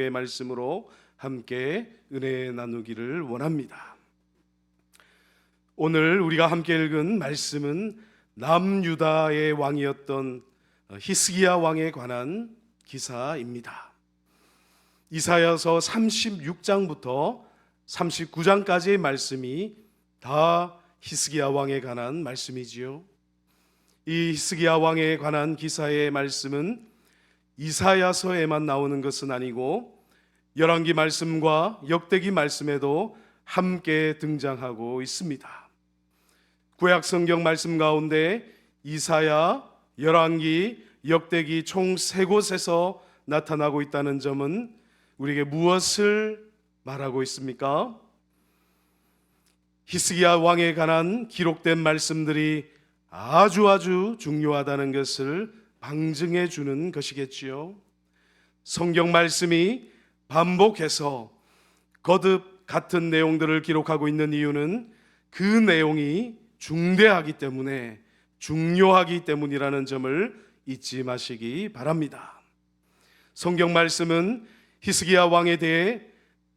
복의 말씀으로 함께 은혜 나누기를 원합니다. 오늘 우리가 함께 읽은 말씀은 남유다의 왕이었던 히스기야 왕에 관한 기사입니다. 이사야서 36장부터 39장까지의 말씀이 다 히스기야 왕에 관한 말씀이지요. 이 히스기야 왕에 관한 기사의 말씀은 이사야서에만 나오는 것은 아니고 열왕기 말씀과 역대기 말씀에도 함께 등장하고 있습니다. 구약 성경 말씀 가운데 이사야, 열왕기, 역대기 총 3곳에서 나타나고 있다는 점은 우리에게 무엇을 말하고 있습니까? 히스기야 왕에 관한 기록된 말씀들이 아주 중요하다는 것을 방증해 주는 것이겠지요. 성경 말씀이 반복해서 거듭 같은 내용들을 기록하고 있는 이유는 그 내용이 중대하기 때문에, 중요하기 때문이라는 점을 잊지 마시기 바랍니다. 성경 말씀은 히스기야 왕에 대해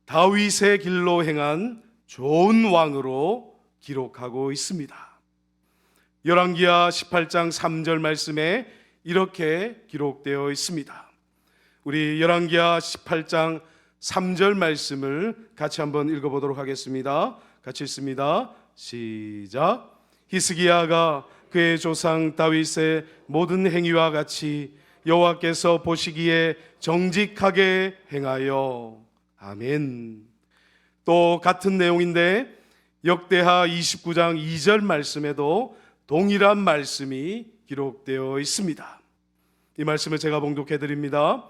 다윗의 길로 행한 좋은 왕으로 기록하고 있습니다. 열왕기하 18장 3절 말씀에 이렇게 기록되어 있습니다. 우리 열왕기하 18장 3절 말씀을 같이 한번 읽어보도록 하겠습니다. 같이 읽습니다. 시작. 히스기야가 그의 조상 다윗의 모든 행위와 같이 여호와께서 보시기에 정직하게 행하여. 아멘. 또 같은 내용인데 역대하 29장 2절 말씀에도 동일한 말씀이 기록되어 있습니다. 이 말씀을 제가 봉독해 드립니다.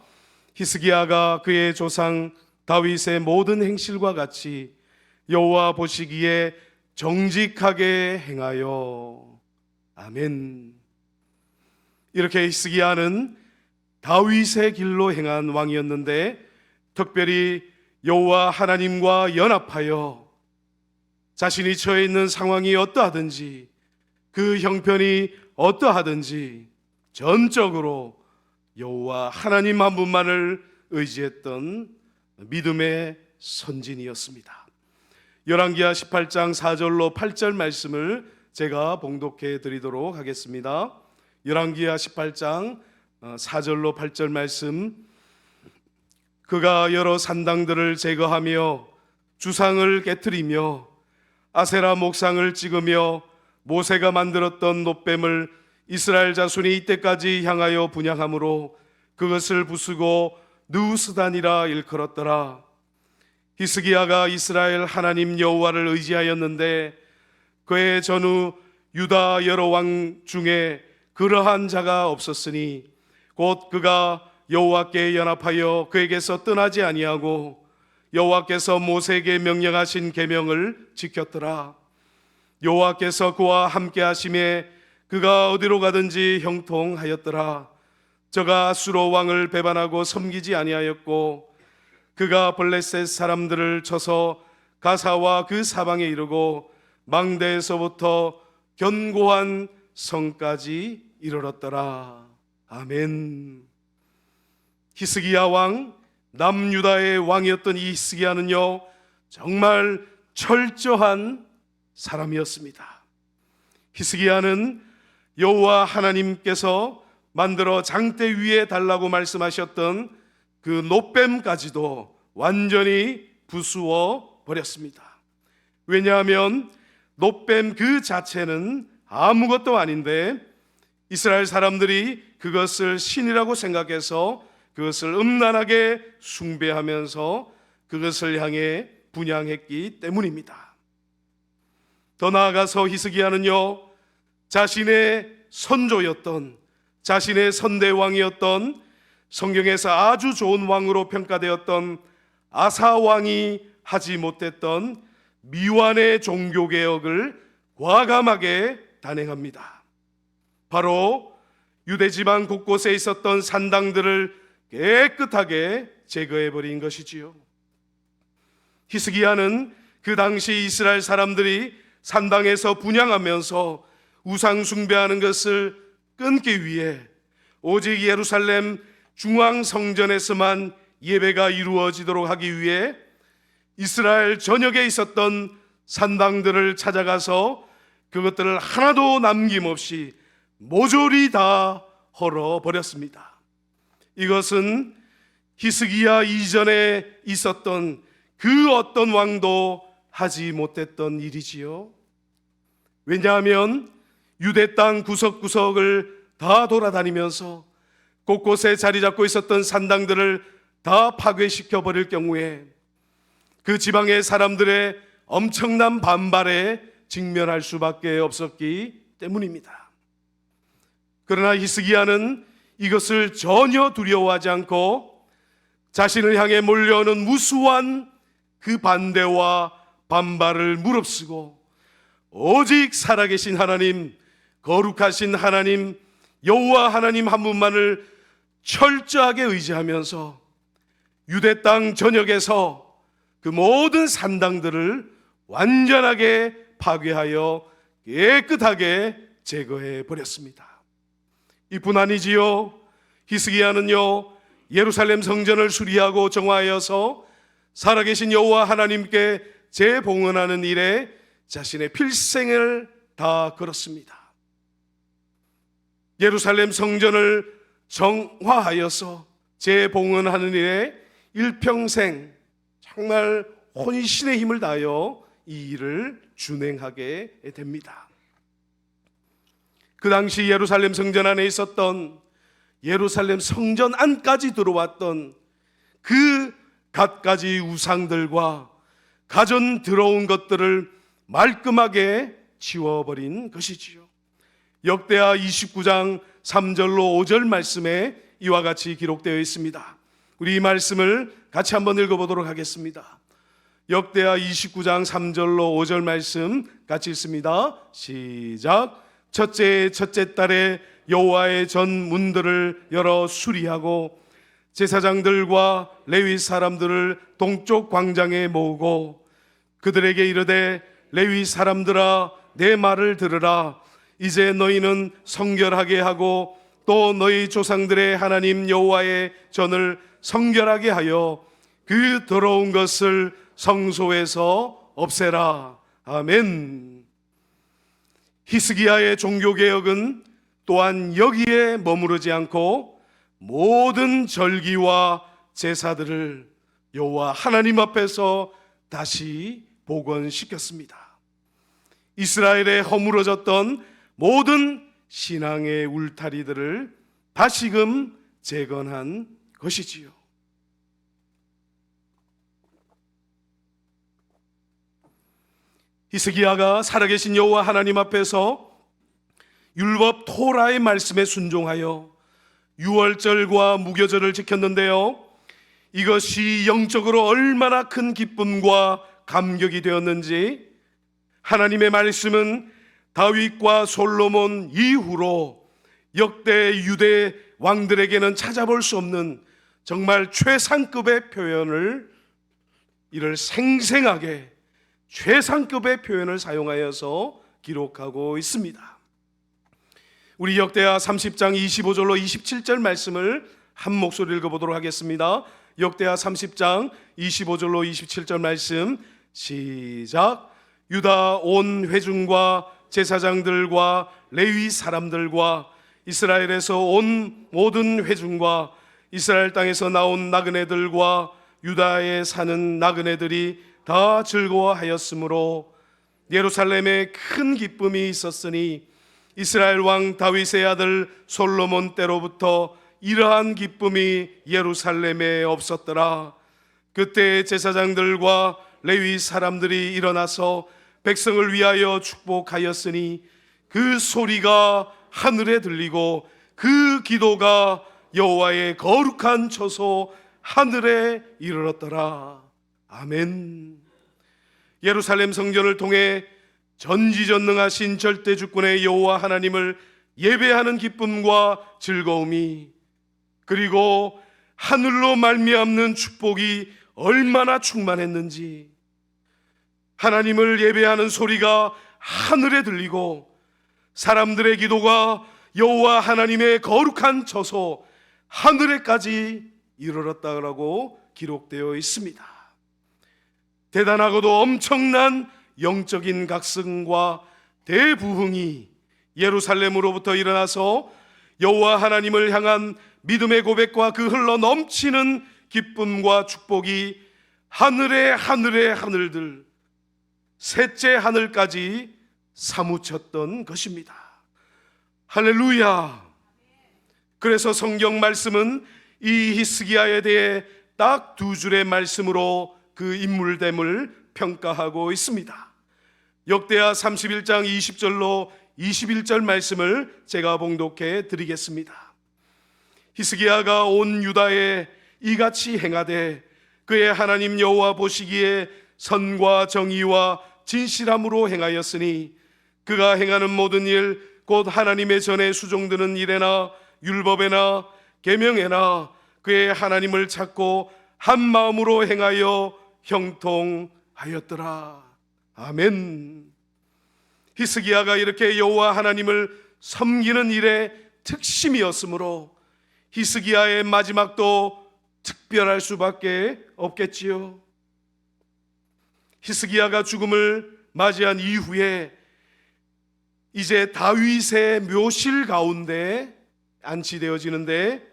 히스기야가 그의 조상 다윗의 모든 행실과 같이 여호와 보시기에 정직하게 행하여. 아멘. 이렇게 히스기야는 다윗의 길로 행한 왕이었는데 특별히 여호와 하나님과 연합하여 자신이 처해 있는 상황이 어떠하든지 그 형편이 어떠하든지 전적으로 여호와 하나님 한 분만을 의지했던 믿음의 선진이었습니다. 열왕기하 18장 4절로 8절 말씀을 제가 봉독해 드리도록 하겠습니다. 열왕기하 18장 4절로 8절 말씀. 그가 여러 산당들을 제거하며 주상을 깨트리며 아세라 목상을 찍으며 모세가 만들었던 놋뱀을 이스라엘 자손이 이때까지 향하여 분향함으로 그것을 부수고 느우스단이라 일컬었더라. 히스기야가 이스라엘 하나님 여호와를 의지하였는데 그의 전후 유다 여러 왕 중에 그러한 자가 없었으니 곧 그가 여호와께 연합하여 그에게서 떠나지 아니하고 여호와께서 모세에게 명령하신 계명을 지켰더라. 여호와께서 그와 함께 하심에 그가 어디로 가든지 형통하였더라. 저가 아수르 왕을 배반하고 섬기지 아니하였고 그가 블레셋 사람들을 쳐서 가사와 그 사방에 이르고 망대에서부터 견고한 성까지 이르렀더라. 아멘. 히스기야 왕, 남유다의 왕이었던 이 히스기야는요 정말 철저한 사람이었습니다. 히스기야는 여호와 하나님께서 만들어 장대 위에 달라고 말씀하셨던 그 놋뱀까지도 완전히 부수어 버렸습니다. 왜냐하면 놋뱀 그 자체는 아무것도 아닌데 이스라엘 사람들이 그것을 신이라고 생각해서 그것을 음란하게 숭배하면서 그것을 향해 분향했기 때문입니다. 더 나아가서 히스기야는요 자신의 선조였던, 자신의 선대왕이었던, 성경에서 아주 좋은 왕으로 평가되었던 아사 왕이 하지 못했던 미완의 종교개혁을 과감하게 단행합니다. 바로 유대지방 곳곳에 있었던 산당들을 깨끗하게 제거해버린 것이지요. 히스기야는 그 당시 이스라엘 사람들이 산당에서 분향하면서 우상 숭배하는 것을 끊기 위해 오직 예루살렘 중앙성전에서만 예배가 이루어지도록 하기 위해 이스라엘 전역에 있었던 산당들을 찾아가서 그것들을 하나도 남김없이 모조리 다 헐어버렸습니다. 이것은 히스기야 이전에 있었던 그 어떤 왕도 하지 못했던 일이지요. 왜냐하면 유대 땅 구석구석을 다 돌아다니면서 곳곳에 자리 잡고 있었던 산당들을 다 파괴시켜 버릴 경우에 그 지방의 사람들의 엄청난 반발에 직면할 수밖에 없었기 때문입니다. 그러나 히스기야는 이것을 전혀 두려워하지 않고 자신을 향해 몰려오는 무수한 그 반대와 반발을 무릅쓰고 오직 살아계신 하나님, 거룩하신 하나님, 여호와 하나님 한 분만을 철저하게 의지하면서 유대 땅 전역에서 그 모든 산당들을 완전하게 파괴하여 깨끗하게 제거해 버렸습니다. 이뿐 아니지요. 히스기야는요, 예루살렘 성전을 수리하고 정화하여서 살아계신 여호와 하나님께 재봉헌하는 일에 자신의 필생을 다 걸었습니다. 예루살렘 성전을 정화하여서 재봉헌하는 일에 일평생 정말 혼신의 힘을 다하여 이 일을 준행하게 됩니다. 그 당시 예루살렘 성전 안에 있었던 예루살렘 성전 안까지 들어왔던 그 갖가지 우상들과 가전 들어온 것들을 말끔하게 치워버린 것이지요. 역대하 29장 3절로 5절 말씀에 이와 같이 기록되어 있습니다. 우리 이 말씀을 같이 한번 읽어보도록 하겠습니다. 역대하 29장 3절로 5절 말씀 같이 읽습니다. 시작. 첫째 달에 여호와의 전 문들을 열어 수리하고 제사장들과 레위 사람들을 동쪽 광장에 모으고 그들에게 이르되 레위 사람들아 내 말을 들으라. 이제 너희는 성결하게 하고 또 너희 조상들의 하나님 여호와의 전을 성결하게 하여 그 더러운 것을 성소에서 없애라. 아멘. 히스기야의 종교개혁은 또한 여기에 머무르지 않고 모든 절기와 제사들을 여호와 하나님 앞에서 다시 복원시켰습니다. 이스라엘에 허물어졌던 모든 신앙의 울타리들을 다시금 재건한 것이지요. 히스기야가 살아계신 여호와 하나님 앞에서 율법 토라의 말씀에 순종하여 유월절과 무교절을 지켰는데요, 이것이 영적으로 얼마나 큰 기쁨과 감격이 되었는지 하나님의 말씀은 다윗과 솔로몬 이후로 역대 유대 왕들에게는 찾아볼 수 없는 정말 최상급의 표현을, 이를 생생하게 최상급의 표현을 사용하여서 기록하고 있습니다. 우리 역대하 30장 25절로 27절 말씀을 한 목소리 읽어보도록 하겠습니다. 역대하 30장 25절로 27절 말씀 시작. 유다 온 회중과 제사장들과 레위 사람들과 이스라엘에서 온 모든 회중과 이스라엘 땅에서 나온 나그네들과 유다에 사는 나그네들이 다 즐거워하였으므로 예루살렘에 큰 기쁨이 있었으니 이스라엘 왕 다윗의 아들 솔로몬 때로부터 이러한 기쁨이 예루살렘에 없었더라. 그때 제사장들과 레위 사람들이 일어나서 백성을 위하여 축복하였으니 그 소리가 하늘에 들리고 그 기도가 여호와의 거룩한 처소 하늘에 이르렀더라. 아멘. 예루살렘 성전을 통해 전지전능하신 절대주권의 여호와 하나님을 예배하는 기쁨과 즐거움이, 그리고 하늘로 말미암는 축복이 얼마나 충만했는지, 하나님을 예배하는 소리가 하늘에 들리고 사람들의 기도가 여호와 하나님의 거룩한 처소 하늘에까지 이르렀다라고 기록되어 있습니다. 대단하고도 엄청난 영적인 각성과 대부흥이 예루살렘으로부터 일어나서 여호와 하나님을 향한 믿음의 고백과 그 흘러 넘치는 기쁨과 축복이 하늘의 하늘들, 셋째 하늘까지 사무쳤던 것입니다. 할렐루야. 그래서 성경 말씀은 이 히스기야에 대해 딱 두 줄의 말씀으로 그 인물됨을 평가하고 있습니다. 역대하 31장 20절로 21절 말씀을 제가 봉독해 드리겠습니다. 히스기야가 온 유다에 이같이 행하되 그의 하나님 여호와 보시기에 선과 정의와 진실함으로 행하였으니 그가 행하는 모든 일 곧 하나님의 전에 수종드는 일에나 율법에나 계명에나 그의 하나님을 찾고 한 마음으로 행하여 형통하였더라. 아멘. 히스기야가 이렇게 여호와 하나님을 섬기는 일에 특심이었으므로 히스기야의 마지막도 특별할 수밖에 없겠지요. 히스기야가 죽음을 맞이한 이후에 이제 다윗의 묘실 가운데 안치되어지는데,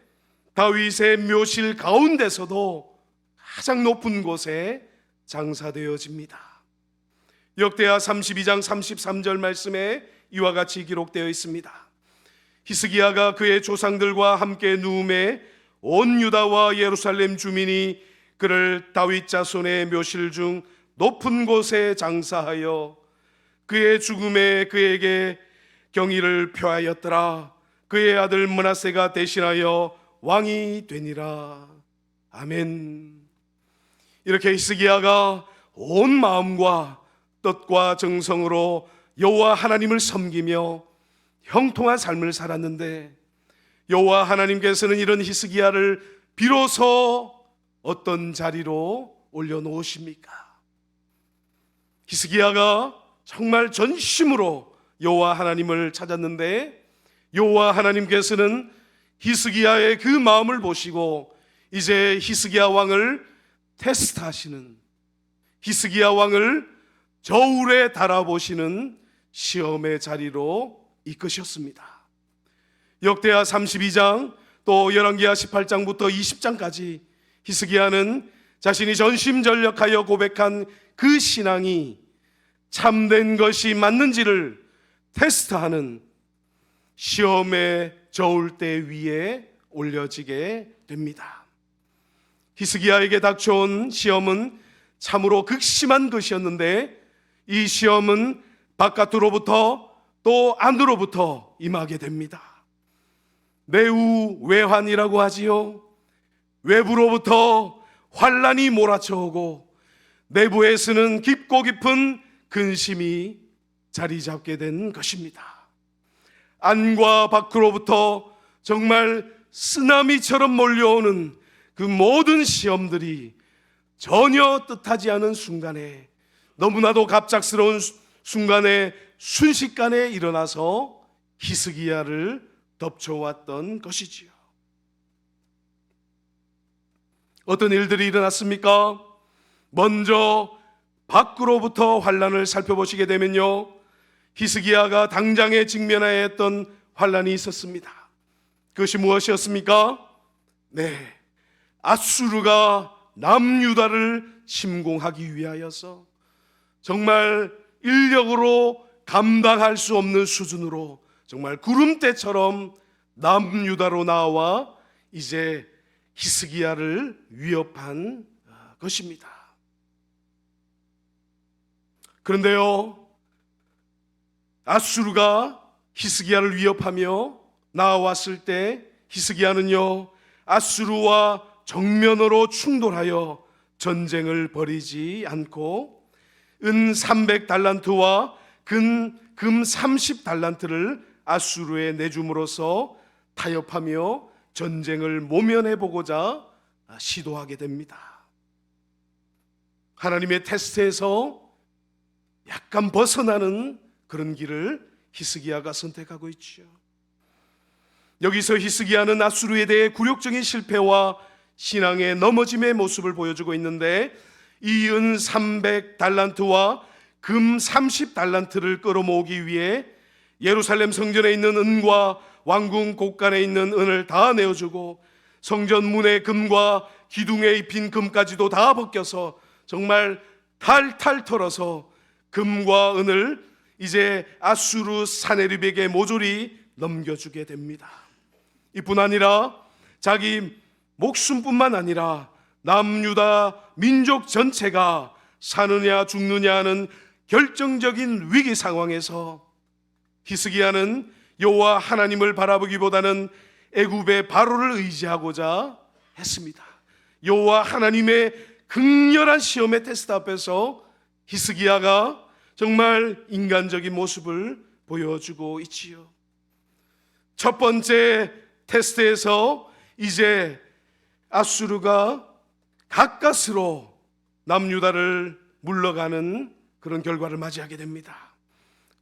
다윗의 묘실 가운데서도 가장 높은 곳에 장사되어집니다. 역대하 32장 33절 말씀에 이와 같이 기록되어 있습니다. 히스기야가 그의 조상들과 함께 누움에 온 유다와 예루살렘 주민이 그를 다윗 자손의 묘실 중 높은 곳에 장사하여 그의 죽음에 그에게 경의를 표하였더라. 그의 아들 므낫세가 대신하여 왕이 되니라. 아멘. 이렇게 히스기야가 온 마음과 뜻과 정성으로 여호와 하나님을 섬기며 형통한 삶을 살았는데, 여호와 하나님께서는 이런 히스기야를 비로소 어떤 자리로 올려놓으십니까? 히스기야가 정말 전심으로 여호와 하나님을 찾았는데, 여호와 하나님께서는 히스기야의 그 마음을 보시고 이제 히스기야 왕을 테스트하시는, 히스기야 왕을 저울에 달아보시는 시험의 자리로 이끄셨습니다. 역대하 32장 또 열왕기하 18장부터 20장까지 히스기야는 자신이 전심전력하여 고백한 그 신앙이 참된 것이 맞는지를 테스트하는 시험의 저울대 위에 올려지게 됩니다. 히스기야에게 닥쳐온 시험은 참으로 극심한 것이었는데, 이 시험은 바깥으로부터 또 안으로부터 임하게 됩니다. 매우 외환이라고 하지요. 외부로부터 환란이 몰아쳐오고 내부에서는 깊고 깊은 근심이 자리 잡게 된 것입니다. 안과 밖으로부터 정말 쓰나미처럼 몰려오는 그 모든 시험들이 전혀 뜻하지 않은 순간에, 너무나도 갑작스러운 순간에, 순식간에 일어나서 히스기야를 덮쳐왔던 것이지요. 어떤 일들이 일어났습니까? 먼저 밖으로부터 환란을 살펴보시게 되면요, 히스기야가 당장에 직면해야 했던 환란이 있었습니다. 그것이 무엇이었습니까? 네, 아수르가 남유다를 침공하기 위하여서 정말 인력으로 감당할 수 없는 수준으로 정말 구름대처럼 남유다로 나와 이제 히스기야를 위협한 것입니다. 그런데요, 아수르가 히스기야를 위협하며 나왔을 때 히스기야는요, 아수르와 정면으로 충돌하여 전쟁을 벌이지 않고 은 300달란트와 금 30달란트를 아수르에 내줌으로써 타협하며 전쟁을 모면해 보고자 시도하게 됩니다. 하나님의 테스트에서 약간 벗어나는 그런 길을 히스기야가 선택하고 있죠. 여기서 히스기야는 아수르에 대해 굴욕적인 실패와 신앙의 넘어짐의 모습을 보여주고 있는데, 이 은 300달란트와 금 30달란트를 끌어모으기 위해 예루살렘 성전에 있는 은과 왕궁 곳간에 있는 은을 다 내어주고, 성전 문의 금과 기둥에 입힌 금까지도 다 벗겨서 정말 탈탈 털어서 금과 은을 이제 아수르 사네립에게 모조리 넘겨주게 됩니다. 이뿐 아니라 자기 목숨뿐만 아니라 남유다 민족 전체가 사느냐 죽느냐 하는 결정적인 위기 상황에서 히스기야는 여호와 하나님을 바라보기보다는 애굽의 바로를 의지하고자 했습니다. 여호와 하나님의 극렬한 시험의 테스트 앞에서 히스기야가 정말 인간적인 모습을 보여주고 있지요. 첫 번째 테스트에서 이제 아수르가 가까스로 남유다를 물러가는 그런 결과를 맞이하게 됩니다.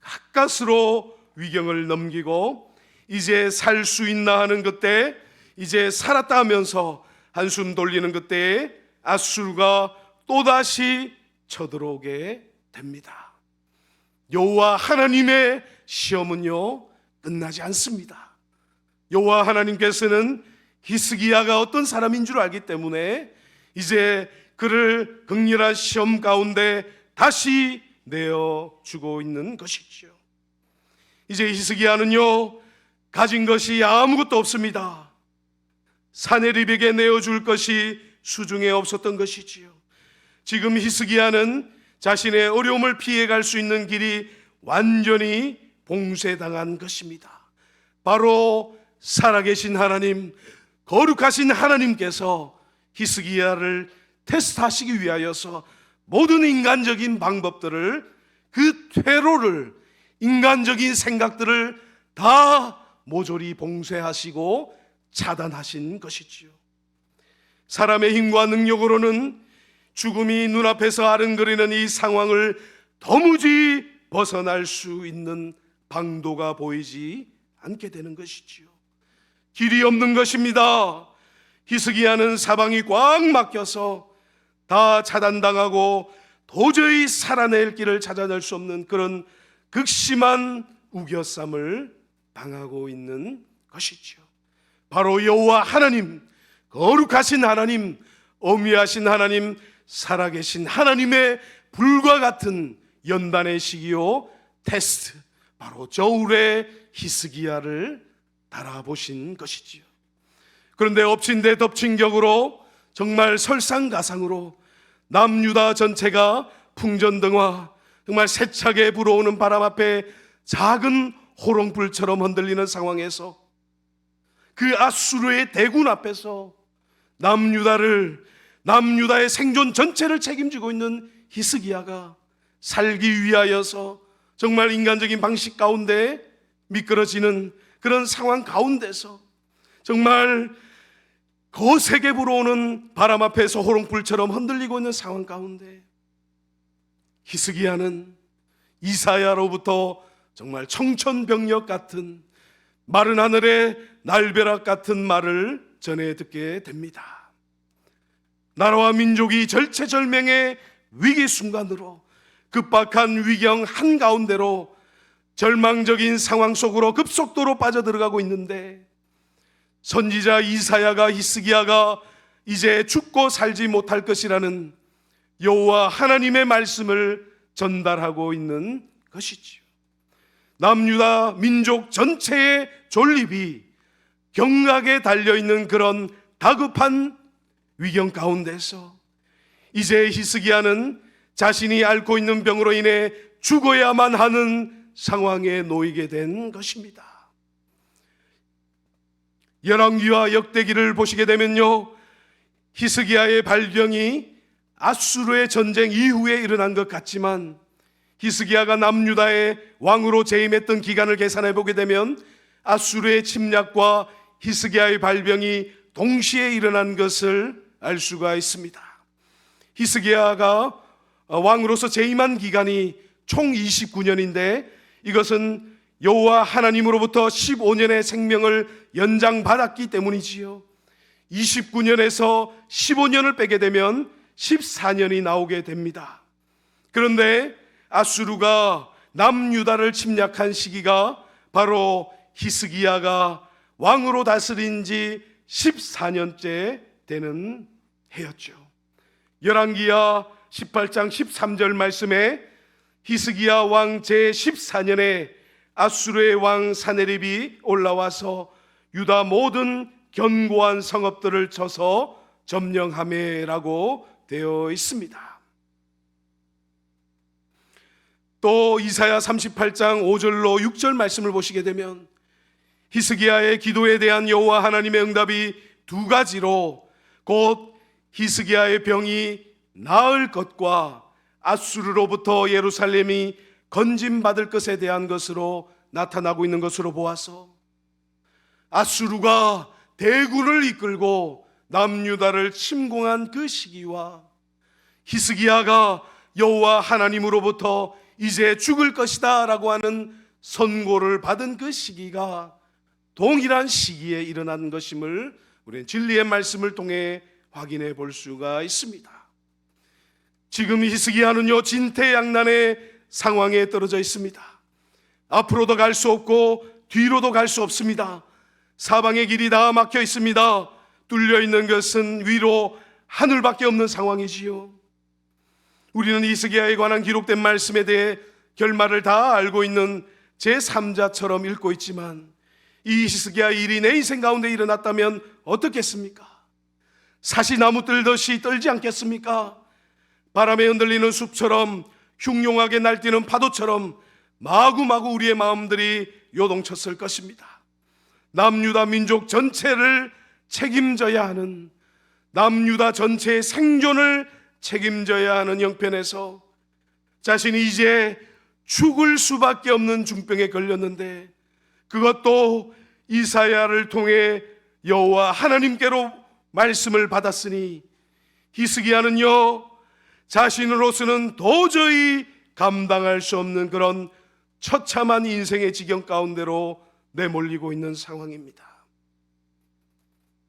가까스로 위경을 넘기고 이제 살 수 있나 하는 그때, 이제 살았다 하면서 한숨 돌리는 그때에 아수르가 또다시 쳐들어오게 됩니다. 여호와 하나님의 시험은요 끝나지 않습니다. 여호와 하나님께서는 히스기야가 어떤 사람인 줄 알기 때문에 이제 그를 극렬한 시험 가운데 다시 내어주고 있는 것이죠. 이제 히스기야는요 가진 것이 아무것도 없습니다. 사네립에게 내어줄 것이 수중에 없었던 것이지요. 지금 히스기야는 자신의 어려움을 피해갈 수 있는 길이 완전히 봉쇄당한 것입니다. 바로 살아계신 하나님, 거룩하신 하나님께서 히스기야를 테스트하시기 위하여서 모든 인간적인 방법들을, 그 퇴로를, 인간적인 생각들을 다 모조리 봉쇄하시고 차단하신 것이지요. 사람의 힘과 능력으로는 죽음이 눈앞에서 아른거리는 이 상황을 도무지 벗어날 수 있는 방도가 보이지 않게 되는 것이지요. 길이 없는 것입니다. 히스기야는 사방이 꽉 막혀서 다 차단당하고 도저히 살아낼 길을 찾아낼 수 없는 그런 극심한 우겨쌈을 당하고 있는 것이죠. 바로 여호와 하나님, 거룩하신 하나님, 엄위하신 하나님, 살아계신 하나님의 불과 같은 연단의 시기요 테스트, 바로 저울의 히스기야를 달아보신 것이지요. 그런데 엎친 데 덮친 격으로 정말 설상가상으로 남유다 전체가 풍전등화, 정말 세차게 불어오는 바람 앞에 작은 호롱불처럼 흔들리는 상황에서 그 아수르의 대군 앞에서 남유다의 생존 전체를 책임지고 있는 히스기야가 살기 위하여서 정말 인간적인 방식 가운데 미끄러지는 그런 상황 가운데서 정말 거세게 불어오는 바람 앞에서 호롱불처럼 흔들리고 있는 상황 가운데 히스기야는 이사야로부터 정말 청천벽력 같은, 마른 하늘의 날벼락 같은 말을 전해 듣게 됩니다. 나라와 민족이 절체절명의 위기 순간으로, 급박한 위경 한가운데로 절망적인 상황 속으로 급속도로 빠져들어가고 있는데, 선지자 이사야가 히스기야가 이제 죽고 살지 못할 것이라는 여호와 하나님의 말씀을 전달하고 있는 것이지요. 남유다 민족 전체의 존립이 경각에 달려있는 그런 다급한 위경 가운데서 이제 히스기야는 자신이 앓고 있는 병으로 인해 죽어야만 하는 상황에 놓이게 된 것입니다. 열왕기와 역대기를 보시게 되면요, 히스기야의 발병이 아수르의 전쟁 이후에 일어난 것 같지만 히스기야가 남유다의 왕으로 재임했던 기간을 계산해 보게 되면 아수르의 침략과 히스기야의 발병이 동시에 일어난 것을 알 수가 있습니다. 히스기야가 왕으로서 재임한 기간이 총 29년인데 이것은 여호와 하나님으로부터 15년의 생명을 연장받았기 때문이지요. 29년에서 15년을 빼게 되면 14년이 나오게 됩니다. 그런데 아수르가 남유다를 침략한 시기가 바로 히스기야가 왕으로 다스린 지 14년째 되는 해였죠. 열왕기야 18장 13절 말씀에 히스기야 왕 제14년에 아수르의 왕 사네립이 올라와서 유다 모든 견고한 성읍들을 쳐서 점령하매라고 되어 있습니다. 또 이사야 38장 5절로 6절 말씀을 보시게 되면 히스기야의 기도에 대한 여호와 하나님의 응답이 두 가지로 곧 히스기야의 병이 나을 것과 아수르로부터 예루살렘이 건짐받을 것에 대한 것으로 나타나고 있는 것으로 보아서 아수르가 대군을 이끌고 남유다를 침공한 그 시기와 히스기야가 여호와 하나님으로부터 이제 죽을 것이다 라고 하는 선고를 받은 그 시기가 동일한 시기에 일어난 것임을 우리는 진리의 말씀을 통해 확인해 볼 수가 있습니다. 지금 히스기야는요 진퇴양난의 상황에 떨어져 있습니다. 앞으로도 갈 수 없고 뒤로도 갈 수 없습니다. 사방의 길이 다 막혀 있습니다. 뚫려 있는 것은 위로 하늘밖에 없는 상황이지요. 우리는 히스기야에 관한 기록된 말씀에 대해 결말을 다 알고 있는 제3자처럼 읽고 있지만 이 히스기야 일이 내 인생 가운데 일어났다면 어떻겠습니까? 사시나무 떨듯이 떨지 않겠습니까? 바람에 흔들리는 숲처럼 흉용하게 날뛰는 파도처럼 마구마구 우리의 마음들이 요동쳤을 것입니다. 남유다 민족 전체를 책임져야 하는, 남유다 전체의 생존을 책임져야 하는 형편에서 자신이 이제 죽을 수밖에 없는 중병에 걸렸는데 그것도 이사야를 통해 여호와 하나님께로 말씀을 받았으니 히스기야는요 자신으로서는 도저히 감당할 수 없는 그런 처참한 인생의 지경 가운데로 내몰리고 있는 상황입니다.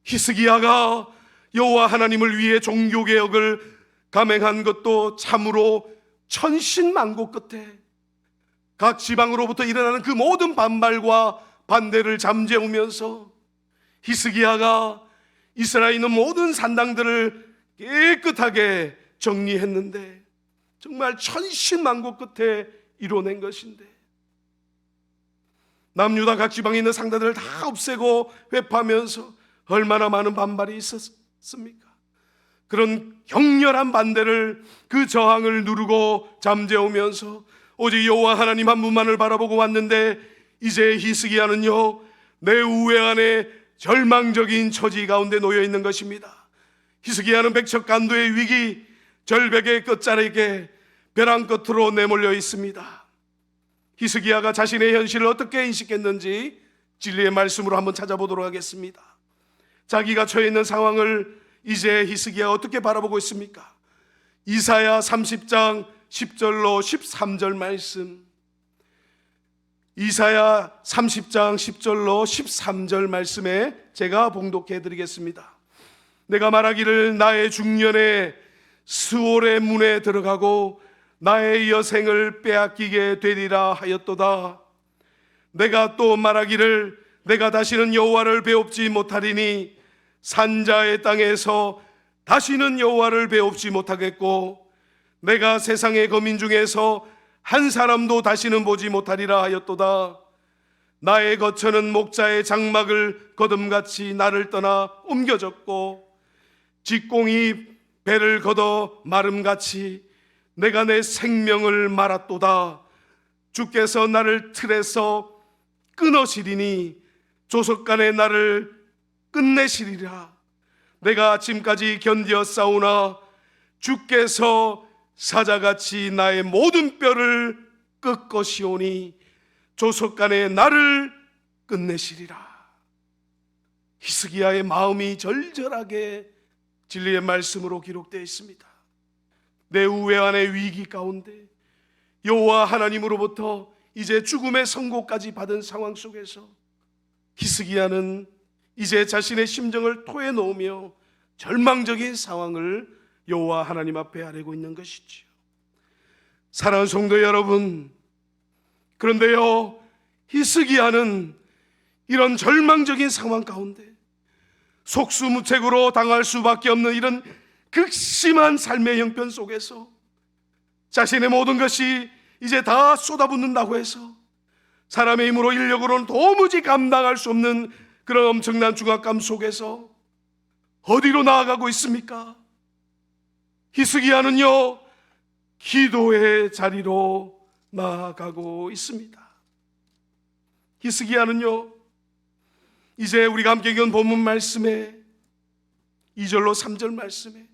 히스기야가 여호와 하나님을 위해 종교개혁을 감행한 것도 참으로 천신만고 끝에 각 지방으로부터 일어나는 그 모든 반발과 반대를 잠재우면서 히스기야가 이스라엘에 있는 모든 산당들을 깨끗하게 정리했는데 정말 천신만고 끝에 이뤄낸 것인데 남유다 각 지방에 있는 상당들을 다 없애고 회파하면서 얼마나 많은 반발이 있었습니까? 그런 격렬한 반대를 그 저항을 누르고 잠재우면서 오직 여호와 하나님 한 분만을 바라보고 왔는데 이제 히스기야는요 내 우회 안에 절망적인 처지 가운데 놓여 있는 것입니다. 히스기야는 백척간도의 위기, 절벽의 끝자락에 벼랑 끝으로 내몰려 있습니다. 히스기야가 자신의 현실을 어떻게 인식했는지 진리의 말씀으로 한번 찾아보도록 하겠습니다. 자기가 처해 있는 상황을 이제 히스기야가 어떻게 바라보고 있습니까? 이사야 30장 10절로 13절 말씀, 이사야 30장 10절로 13절 말씀에 제가 봉독해 드리겠습니다. 내가 말하기를 나의 중년에 스올의 문에 들어가고 나의 여생을 빼앗기게 되리라 하였도다. 내가 또 말하기를 내가 다시는 여호와를 배웁지 못하리니 산자의 땅에서 다시는 여호와를 배웁지 못하겠고 내가 세상의 거민 중에서 한 사람도 다시는 보지 못하리라 하였도다. 나의 거처는 목자의 장막을 거둠같이 나를 떠나 옮겨졌고 직공이 배를 걷어 마름같이 내가 내 생명을 말았도다. 주께서 나를 틀에서 끊으시리니 조석간에 나를 끝내시리라. 내가 아침까지 견디어 싸우나 주께서 사자같이 나의 모든 뼈를 꺾으시오니 조석간에 나를 끝내시리라. 히스기야의 마음이 절절하게 진리의 말씀으로 기록되어 있습니다. 내 우회안의 위기 가운데 여호와 하나님으로부터 이제 죽음의 선고까지 받은 상황 속에서 히스기야는 이제 자신의 심정을 토해놓으며 절망적인 상황을 여호와 하나님 앞에 아뢰고 있는 것이지요. 사랑하는 성도 여러분, 그런데요, 히스기야는 이런 절망적인 상황 가운데 속수무책으로 당할 수밖에 없는 이런 극심한 삶의 형편 속에서 자신의 모든 것이 이제 다 쏟아붓는다고 해서 사람의 힘으로 인력으로는 도무지 감당할 수 없는 그런 엄청난 중압감 속에서 어디로 나아가고 있습니까? 히스기야는요, 기도의 자리로 나아가고 있습니다. 히스기야는요, 이제 우리가 함께 읽은 본문 말씀에 2절로 3절 말씀에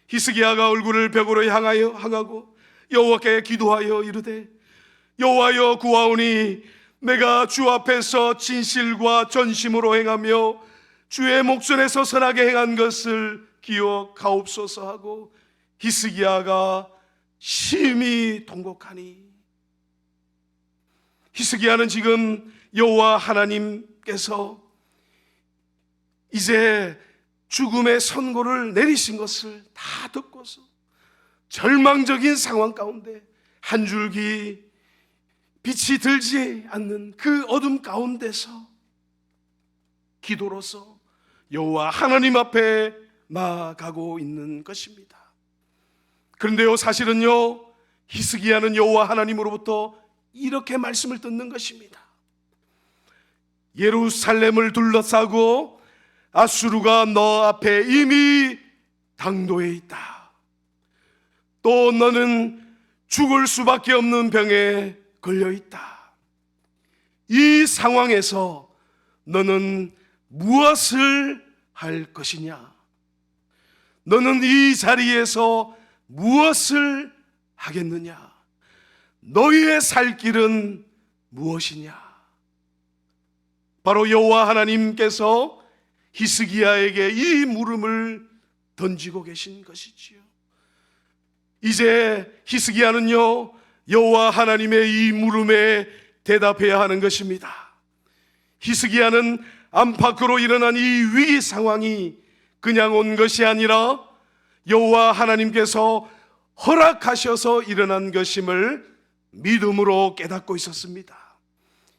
히스기야가 얼굴을 벽으로 향하고 여호와께 기도하여 이르되 여호와여 구하오니 내가 주 앞에서 진실과 전심으로 행하며 주의 목전에서 선하게 행한 것을 기억하옵소서 하고 히스기야가 심히 통곡하니, 히스기야는 지금 여호와 하나님께서 이제 죽음의 선고를 내리신 것을 다 듣고서 절망적인 상황 가운데 한 줄기 빛이 들지 않는 그 어둠 가운데서 기도로서 여호와 하나님 앞에 나아가고 있는 것입니다. 그런데요, 사실은요, 히스기야는 여호와 하나님으로부터 이렇게 말씀을 듣는 것입니다. 예루살렘을 둘러싸고 아수르가 너 앞에 이미 당도해 있다. 또 너는 죽을 수밖에 없는 병에 걸려 있다. 이 상황에서 너는 무엇을 할 것이냐? 너는 이 자리에서 무엇을 하겠느냐? 너희의 살 길은 무엇이냐? 바로 여호와 하나님께서 히스기야에게 이 물음을 던지고 계신 것이지요. 이제 히스기야는요, 여호와 하나님의 이 물음에 대답해야 하는 것입니다. 히스기야는 안팎으로 일어난 이 위기 상황이 그냥 온 것이 아니라 여호와 하나님께서 허락하셔서 일어난 것임을 믿음으로 깨닫고 있었습니다.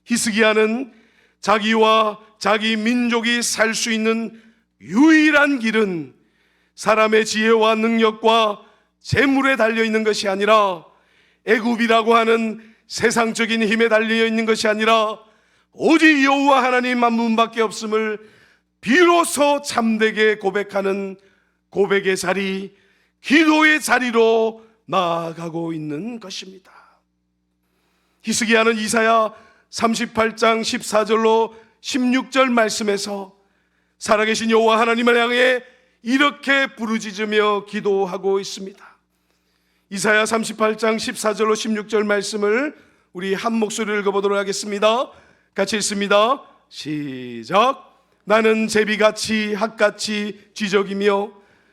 히스기야는 자기와 자기 민족이 살 수 있는 유일한 길은 사람의 지혜와 능력과 재물에 달려 있는 것이 아니라, 애굽이라고 하는 세상적인 힘에 달려 있는 것이 아니라 오직 여호와 하나님 한 분밖에 없음을 비로소 참되게 고백하는 고백의 자리, 기도의 자리로 나아가고 있는 것입니다. 히스기야는 이사야 38장 14절로 16절 말씀에서 살아계신 여호와 하나님을 향해 이렇게 부르짖으며 기도하고 있습니다. 이사야 38장 14절로 16절 말씀을 우리 한 목소리를 읽어보도록 하겠습니다. 같이 읽습니다. 시작. 나는 제비같이 학같이 지적이며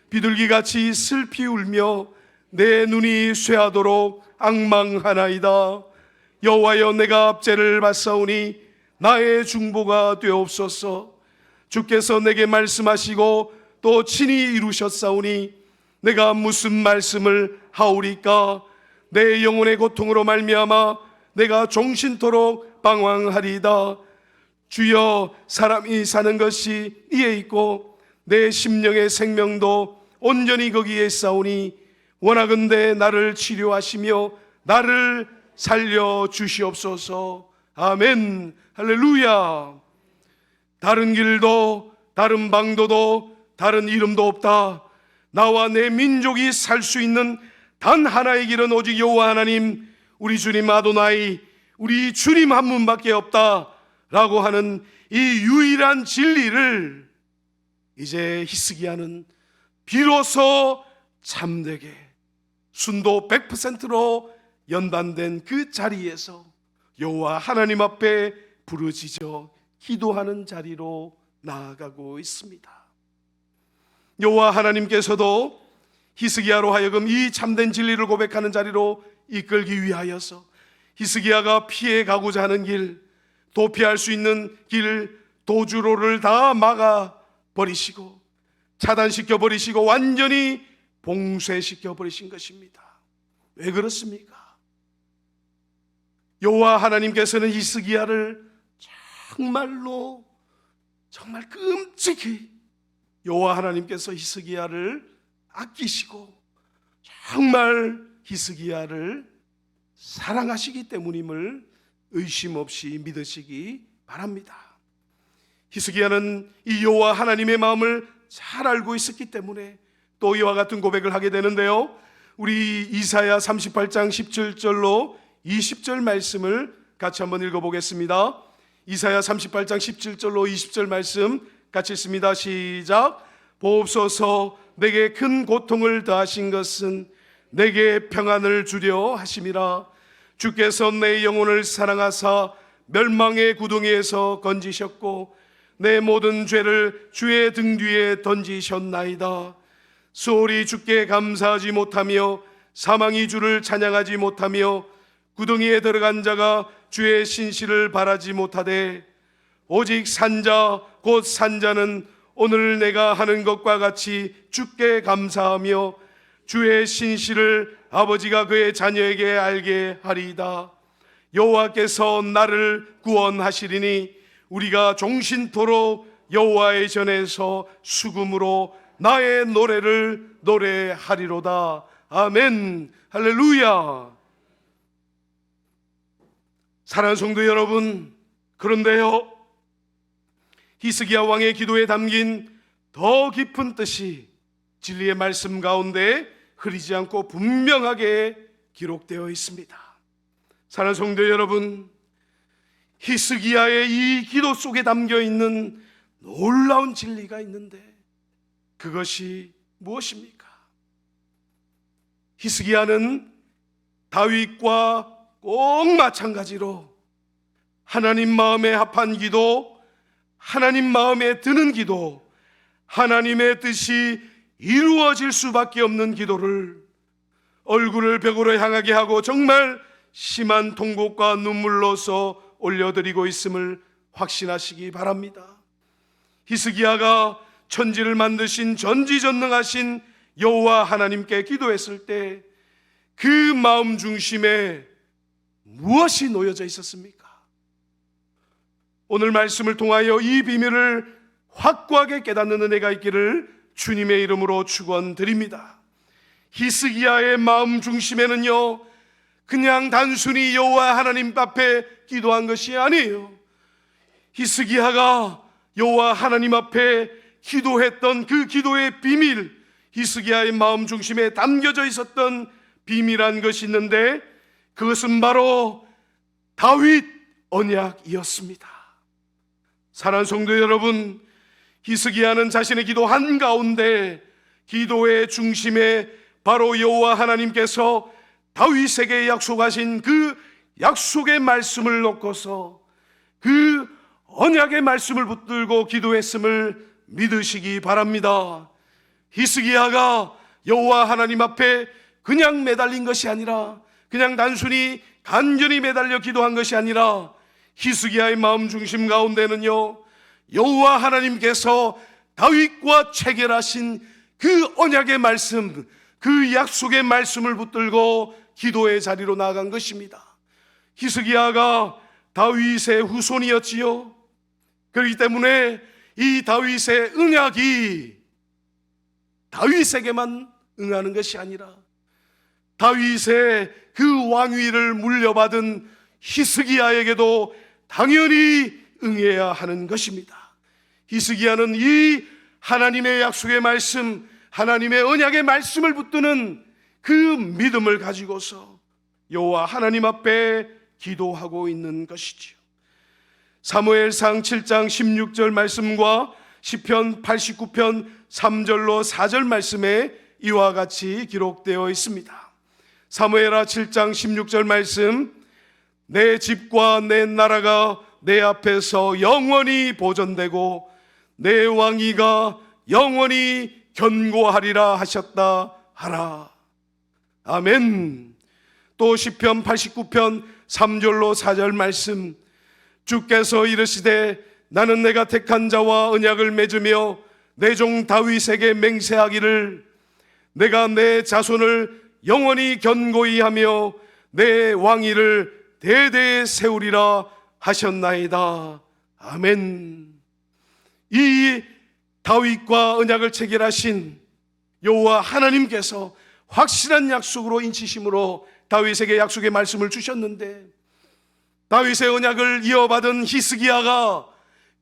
비둘기같이 슬피 울며 내 눈이 쇠하도록 앙망하나이다. 여호와여, 내가 압제를 받사오니 나의 중보가 되옵소서. 주께서 내게 말씀하시고 또 친히 이루셨사오니 내가 무슨 말씀을 하오리까? 내 영혼의 고통으로 말미암아 내가 종신토록 방황하리이다. 주여, 사람이 사는 것이 이에 있고 내 심령의 생명도 온전히 거기에 있사오니 원하건대 나를 치료하시며 나를 살려주시옵소서. 아멘. 할렐루야. 다른 길도 다른 방도도 다른 이름도 없다. 나와 내 민족이 살 수 있는 단 하나의 길은 오직 여호와 하나님, 우리 주님 아도나이, 우리 주님 한 분밖에 없다 라고 하는 이 유일한 진리를 이제 히스기야는 비로소 참되게 순도 100%로 연단된 그 자리에서 여호와 하나님 앞에 부르짖어 기도하는 자리로 나아가고 있습니다. 여호와 하나님께서도 히스기야로 하여금 이 참된 진리를 고백하는 자리로 이끌기 위하여서 히스기야가 피해 가고자 하는 길, 도피할 수 있는 길, 도주로를 다 막아 버리시고 차단시켜 버리시고 완전히 봉쇄시켜 버리신 것입니다. 왜 그렇습니까? 여호와 하나님께서는 히스기야를 정말 끔찍히 여호와 하나님께서 히스기야를 아끼시고 정말 히스기야를 사랑하시기 때문임을 의심 없이 믿으시기 바랍니다. 히스기야는 이 여호와 하나님의 마음을 잘 알고 있었기 때문에 또 이와 같은 고백을 하게 되는데요, 우리 이사야 38장 17절로 20절 말씀을 같이 한번 읽어보겠습니다. 이사야 38장 17절로 20절 말씀 같이 읽습니다. 시작. 보옵소서, 내게 큰 고통을 더하신 것은 내게 평안을 주려 하심이라. 주께서 내 영혼을 사랑하사 멸망의 구덩이에서 건지셨고 내 모든 죄를 주의 등 뒤에 던지셨나이다. 소홀히 주께 감사하지 못하며 사망이 주를 찬양하지 못하며 구덩이에 들어간 자가 주의 신실을 바라지 못하되 오직 산자 곧 산자는 오늘 내가 하는 것과 같이 주께 감사하며 주의 신실을 아버지가 그의 자녀에게 알게 하리이다. 여호와께서 나를 구원하시리니 우리가 종신토록 여호와의 전에서 수금으로 나의 노래를 노래하리로다. 아멘. 할렐루야. 사랑하는 성도 여러분, 그런데요, 히스기야 왕의 기도에 담긴 더 깊은 뜻이 진리의 말씀 가운데 흐리지 않고 분명하게 기록되어 있습니다. 사랑하는 성도 여러분, 히스기야의 이 기도 속에 담겨 있는 놀라운 진리가 있는데 그것이 무엇입니까? 히스기야는 다윗과 꼭 마찬가지로 하나님 마음에 합한 기도, 하나님 마음에 드는 기도, 하나님의 뜻이 이루어질 수밖에 없는 기도를 얼굴을 벽으로 향하게 하고 정말 심한 통곡과 눈물로서 올려드리고 있음을 확신하시기 바랍니다. 히스기야가 천지를 만드신 전지전능하신 여호와 하나님께 기도했을 때 그 마음 중심에 무엇이 놓여져 있었습니까? 오늘 말씀을 통하여 이 비밀을 확고하게 깨닫는 은혜가 있기를 주님의 이름으로 축원드립니다. 히스기야의 마음 중심에는요, 그냥 단순히 여호와 하나님 앞에 기도한 것이 아니에요. 히스기야가 여호와 하나님 앞에 기도했던 그 기도의 비밀, 히스기야의 마음 중심에 담겨져 있었던 비밀한 것이 있는데 그것은 바로 다윗 언약이었습니다. 사랑하는 성도 여러분, 히스기야는 자신의 기도 한가운데 기도의 중심에 바로 여호와 하나님께서 다윗에게 약속하신 그 약속의 말씀을 놓고서 그 언약의 말씀을 붙들고 기도했음을 믿으시기 바랍니다. 히스기야가 여호와 하나님 앞에 그냥 매달린 것이 아니라, 그냥 단순히 간절히 매달려 기도한 것이 아니라 히스기야의 마음 중심 가운데는요, 여호와 하나님께서 다윗과 체결하신 그 언약의 말씀, 그 약속의 말씀을 붙들고 기도의 자리로 나아간 것입니다. 히스기야가 다윗의 후손이었지요. 그렇기 때문에 이 다윗의 언약이 다윗에게만 응하는 것이 아니라 다윗의 그 왕위를 물려받은 히스기야에게도 당연히 응해야 하는 것입니다. 히스기야는 이 하나님의 약속의 말씀, 하나님의 언약의 말씀을 붙드는 그 믿음을 가지고서 여호와 하나님 앞에 기도하고 있는 것이지요. 사무엘상 7장 16절 말씀과 시편 89편 3절로 4절 말씀에 이와 같이 기록되어 있습니다. 사무엘하 7장 16절 말씀, 내 집과 내 나라가 내 앞에서 영원히 보존되고 내 왕위가 영원히 견고하리라 하셨다 하라. 아멘. 또 시편 89편 3절로 4절 말씀, 주께서 이르시되 나는 내가 택한 자와 언약을 맺으며 내 종 다윗에게 맹세하기를 내가 내 자손을 영원히 견고히 하며 내 왕위를 대대에 세우리라 하셨나이다. 아멘. 이 다윗과 언약을 체결하신 여호와 하나님께서 확실한 약속으로 인치심으로 다윗에게 약속의 말씀을 주셨는데, 다윗의 언약을 이어받은 히스기야가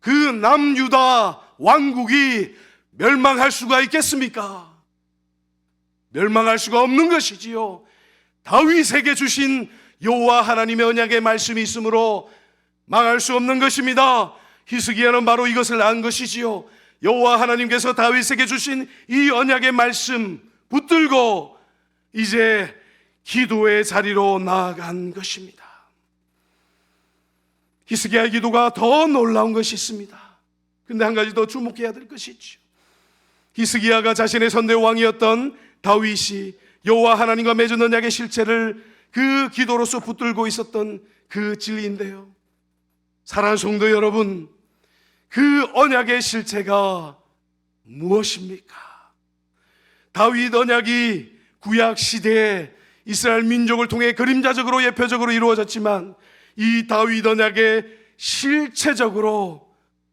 그 남유다 왕국이 멸망할 수가 있겠습니까? 멸망할 수가 없는 것이지요. 다윗에게 주신 여호와 하나님의 언약의 말씀이 있으므로 망할 수 없는 것입니다. 히스기야는 바로 이것을 안 것이지요. 여호와 하나님께서 다윗에게 주신 이 언약의 말씀 붙들고 이제 기도의 자리로 나아간 것입니다. 히스기야의 기도가 더 놀라운 것이 있습니다. 근데 한 가지 더 주목해야 될 것이 있죠. 히스기야가 자신의 선대 왕이었던 다윗이 여호와 하나님과 맺은 언약의 실체를 그 기도로서 붙들고 있었던 그 진리인데요, 사랑하는 성도 여러분, 그 언약의 실체가 무엇입니까? 다윗 언약이 구약 시대에 이스라엘 민족을 통해 그림자적으로 예표적으로 이루어졌지만, 이 다윗 언약의 실체적으로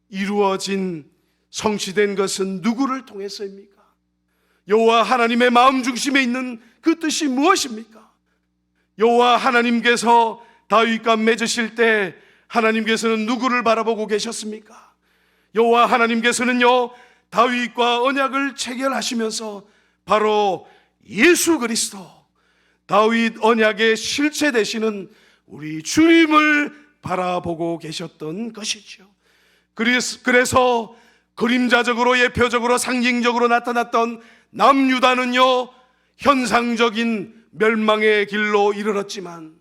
이루어진 성취된 것은 누구를 통해서입니까? 여호와 하나님의 마음 중심에 있는 그 뜻이 무엇입니까? 여호와 하나님께서 다윗과 맺으실 때 하나님께서는 누구를 바라보고 계셨습니까? 여호와 하나님께서는요, 다윗과 언약을 체결하시면서 바로 예수 그리스도, 다윗 언약의 실체 되시는 우리 주님을 바라보고 계셨던 것이죠. 그래서 그림자적으로 예표적으로 상징적으로 나타났던 남유다는요, 현상적인 멸망의 길로 이르렀지만,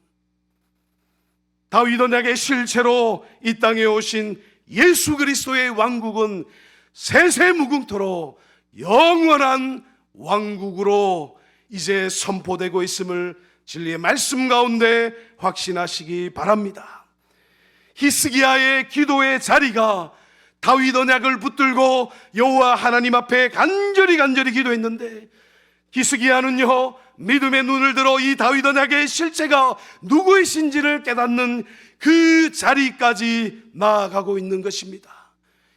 다윗 언약의 실체로 이 땅에 오신 예수 그리스도의 왕국은 세세무궁토록 영원한 왕국으로 이제 선포되고 있음을 진리의 말씀 가운데 확신하시기 바랍니다. 히스기야의 기도의 자리가 다윗 언약을 붙들고 여호와 하나님 앞에 간절히 기도했는데, 히스기야는요, 믿음의 눈을 들어 이 다윗 언약의 실체가 누구이신지를 깨닫는 그 자리까지 나아가고 있는 것입니다.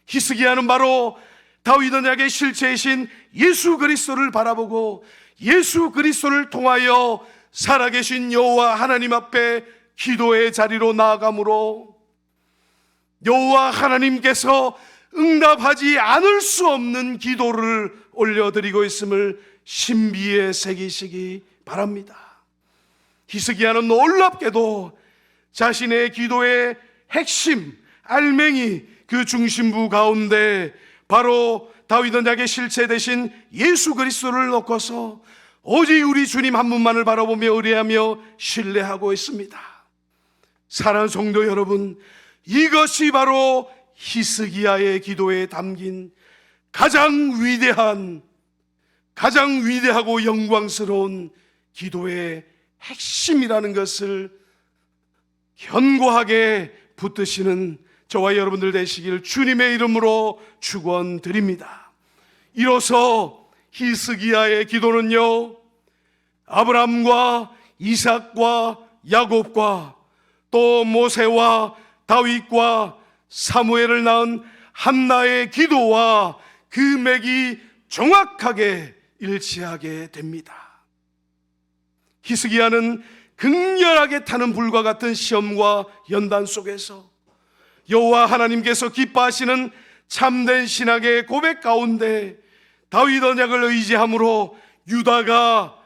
히스기야는 바로 다윗 언약의 실체이신 예수 그리스도를 바라보고 예수 그리스도를 통하여 살아계신 여호와 하나님 앞에 기도의 자리로 나아가므로 여호와 하나님께서 응답하지 않을 수 없는 기도를 올려드리고 있음을 신비에 새기시기 바랍니다. 히스기야는 놀랍게도 자신의 기도의 핵심, 알맹이, 그 중심부 가운데 바로 다윗 언약의 실체 되신 예수 그리스도를 놓고서 오직 우리 주님 한 분만을 바라보며 의뢰하며 신뢰하고 있습니다. 사랑하는 성도 여러분, 이것이 바로 히스기야의 기도에 담긴 가장 위대하고 영광스러운 기도의 핵심이라는 것을 견고하게 붙드시는 저와 여러분들 되시길 주님의 이름으로 축원드립니다. 이로써 히스기야의 기도는요, 아브라함과 이삭과 야곱과 또 모세와 다윗과 사무엘을 낳은 한나의 기도와 그 맥이 정확하게 일치하게 됩니다. 히스기야는 극렬하게 타는 불과 같은 시험과 연단 속에서 여호와 하나님께서 기뻐하시는 참된 신앙의 고백 가운데 다윗 언약을 의지함으로 유다가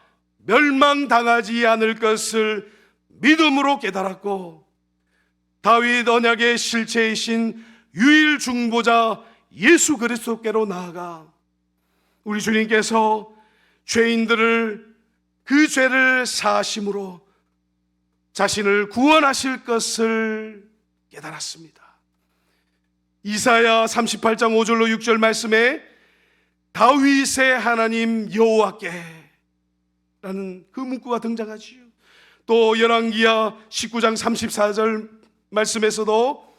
멸망당하지 않을 것을 믿음으로 깨달았고, 다윗 언약의 실체이신 유일 중보자 예수 그리스도께로 나아가 우리 주님께서 죄인들을 그 죄를 사하심으로 자신을 구원하실 것을 깨달았습니다. 이사야 38장 5절로 6절 말씀에 다윗의 하나님 여호와께 라는 그 문구가 등장하지요. 또 열왕기야 19장 34절 말씀에서도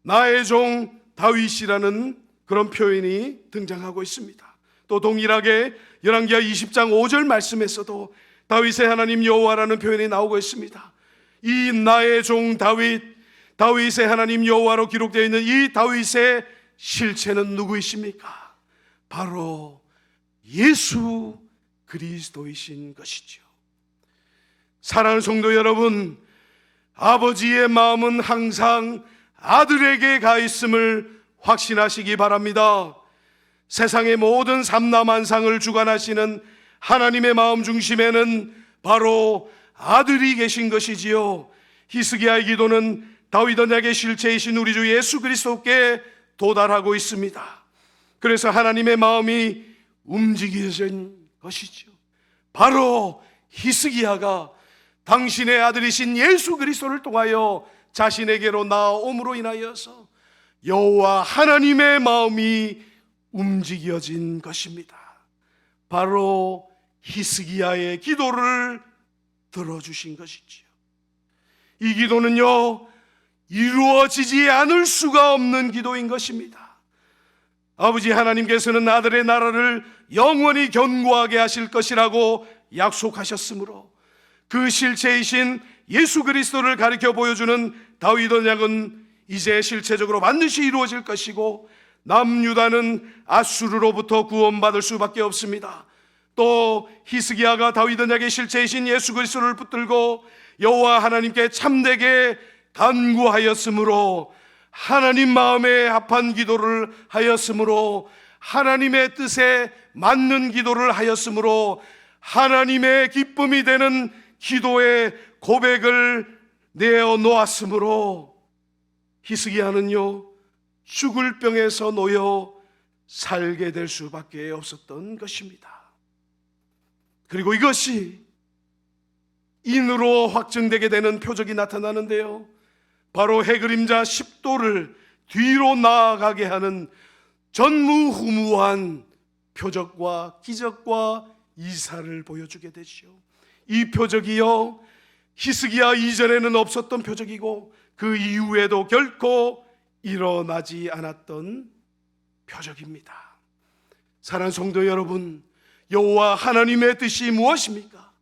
나의 종 다윗이라는 그런 표현이 등장하고 있습니다. 또 동일하게 열왕기하 20장 5절 말씀에서도 다윗의 하나님 여호와라는 표현이 나오고 있습니다. 이 나의 종 다윗의 하나님 여호와로 기록되어 있는 이 다윗의 실체는 누구이십니까? 바로 예수 그리스도이신 것이죠. 사랑하는 성도 여러분, 아버지의 마음은 항상 아들에게 가 있음을 확신하시기 바랍니다. 세상의 모든 삼라만상을 주관하시는 하나님의 마음 중심에는 바로 아들이 계신 것이지요. 히스기야의 기도는 다윗 언약의 실체이신 우리 주 예수 그리스도께 도달하고 있습니다. 그래서 하나님의 마음이 움직여진 것이죠. 바로 히스기야가 당신의 아들이신 예수 그리스도를 통하여 자신에게로 나아옴으로 인하여서 여호와 하나님의 마음이 움직여진 것입니다. 바로 히스기야의 기도를 들어주신 것이지요. 이 기도는요, 이루어지지 않을 수가 없는 기도인 것입니다. 아버지 하나님께서는 아들의 나라를 영원히 견고하게 하실 것이라고 약속하셨으므로 그 실체이신 예수 그리스도를 가리켜 보여주는 다윗 언약은 이제 실체적으로 반드시 이루어질 것이고, 남유다는 아수르로부터 구원받을 수밖에 없습니다. 또 히스기야가 다윗 언약의 실체이신 예수 그리스도를 붙들고 여호와 하나님께 참되게 간구하였으므로, 하나님 마음에 합한 기도를 하였으므로, 하나님의 뜻에 맞는 기도를 하였으므로, 하나님의 기쁨이 되는 기도의 고백을 내어 놓았으므로 히스기야는요, 죽을 병에서 놓여 살게 될 수밖에 없었던 것입니다. 그리고 이것이 인으로 확증되게 되는 표적이 나타나는데요, 바로 해그림자 10도를 뒤로 나아가게 하는 전무후무한 표적과 기적과 이사를 보여주게 되죠. 이 표적이요, 히스기야 이전에는 없었던 표적이고 그 이후에도 결코 일어나지 않았던 표적입니다. 사랑하는 성도 여러분, 여호와 하나님의 뜻이 무엇입니까?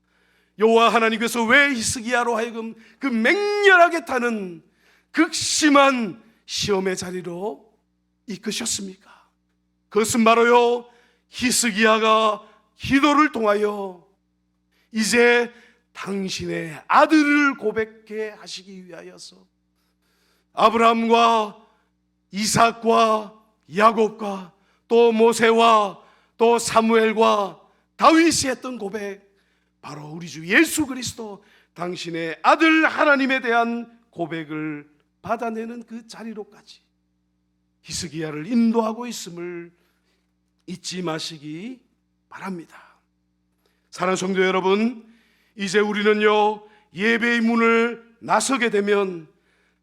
여호와 하나님께서 왜 히스기야로 하여금 그 맹렬하게 타는 극심한 시험의 자리로 이끄셨습니까? 그것은 바로요, 히스기야가 기도를 통하여 이제 당신의 아들을 고백해 하시기 위하여서 아브라함과 이삭과 야곱과 또 모세와 또 사무엘과 다윗이 했던 고백, 바로 우리 주 예수 그리스도 당신의 아들 하나님에 대한 고백을 받아내는 그 자리로까지 히스기야를 인도하고 있음을 잊지 마시기 바랍니다. 사랑하는 성도 여러분, 이제 우리는요, 예배의 문을 나서게 되면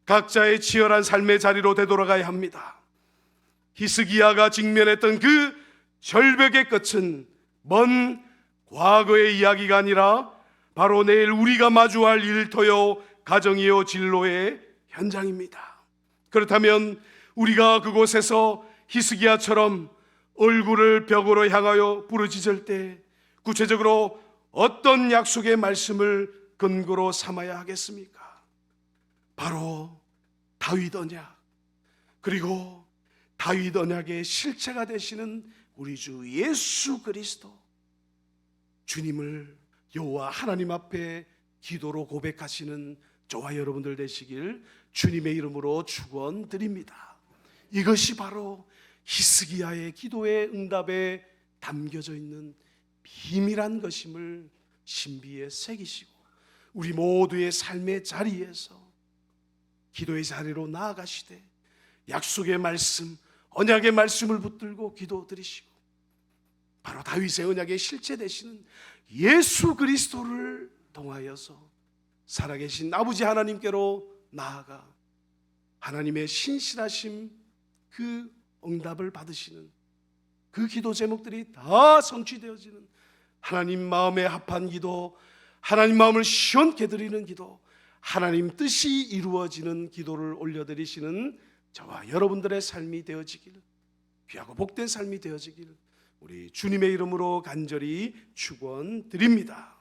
각자의 치열한 삶의 자리로 되돌아가야 합니다. 히스기야가 직면했던 그 절벽의 끝은 먼 과거의 이야기가 아니라 바로 내일 우리가 마주할 일터요 가정이요 진로의 현장입니다. 그렇다면 우리가 그곳에서 히스기야처럼 얼굴을 벽으로 향하여 부르짖을 때 구체적으로 어떤 약속의 말씀을 근거로 삼아야 하겠습니까? 바로 다윗 언약, 그리고 다윗 언약의 실체가 되시는 우리 주 예수 그리스도, 주님을 여호와 하나님 앞에 기도로 고백하시는 저와 여러분들 되시길 주님의 이름으로 축원드립니다. 이것이 바로 히스기야의 기도의 응답에 담겨져 있는 비밀한 것임을 신비에 새기시고 우리 모두의 삶의 자리에서 기도의 자리로 나아가시되 약속의 말씀, 언약의 말씀을 붙들고 기도드리시고 바로 다윗의 언약의 실체 되시는 예수 그리스도를 통하여서 살아계신 아버지 하나님께로 나아가 하나님의 신실하심 그 응답을 받으시는 그 기도 제목들이 다 성취되어지는 하나님 마음에 합한 기도, 하나님 마음을 시원케 드리는 기도, 하나님 뜻이 이루어지는 기도를 올려드리시는 저와 여러분들의 삶이 되어지길, 귀하고 복된 삶이 되어지길 우리 주님의 이름으로 간절히 축원드립니다.